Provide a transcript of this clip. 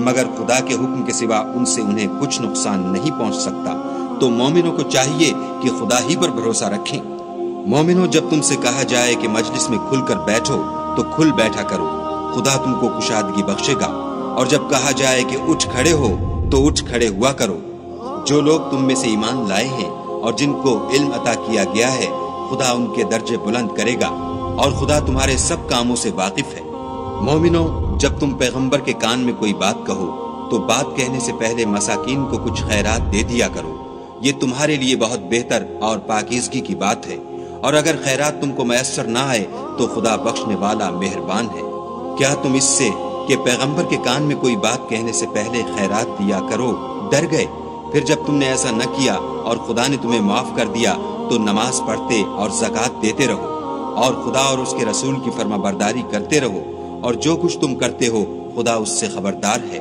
مگر خدا کے حکم کے سوا ان سے انہیں کچھ نقصان نہیں پہنچ سکتا۔ تو مومنوں کو چاہیے کہ خدا ہی پر بھروسہ رکھیں۔ مومنوں، جب تم سے کہا جائے کہ مجلس میں کھل کر بیٹھو تو کھل بیٹھا کرو، خدا تم کو کشادگی بخشے گا۔ اور جب کہا جائے کہ اٹھ کھڑے ہو تو اٹھ کھڑے ہوا کرو۔ جو لوگ تم میں سے ایمان لائے ہیں اور جن کو علم عطا کیا گیا ہے، خدا ان کے درجے بلند کرے گا، اور خدا تمہارے سب کاموں سے واقف ہے۔ مومنوں، جب تم پیغمبر کے کان میں کوئی بات کہو تو بات کہنے سے پہلے مساکین کو کچھ خیرات دے دیا کرو، یہ تمہارے لیے بہت بہتر اور پاکیزگی کی بات ہے۔ اور اگر خیرات تم کو میسر نہ آئے تو خدا بخشنے والا مہربان ہے۔ کیا تم اس سے کہ پیغمبر کے کان میں کوئی بات کہنے سے پہلے خیرات دیا کرو ڈر گئے؟ پھر جب تم نے ایسا نہ کیا اور خدا نے تمہیں معاف کر دیا تو نماز پڑھتے اور زکوٰۃ دیتے رہو، اور خدا اور اس کے رسول کی فرما برداری کرتے رہو، اور جو کچھ تم کرتے ہو خدا اس سے خبردار ہے۔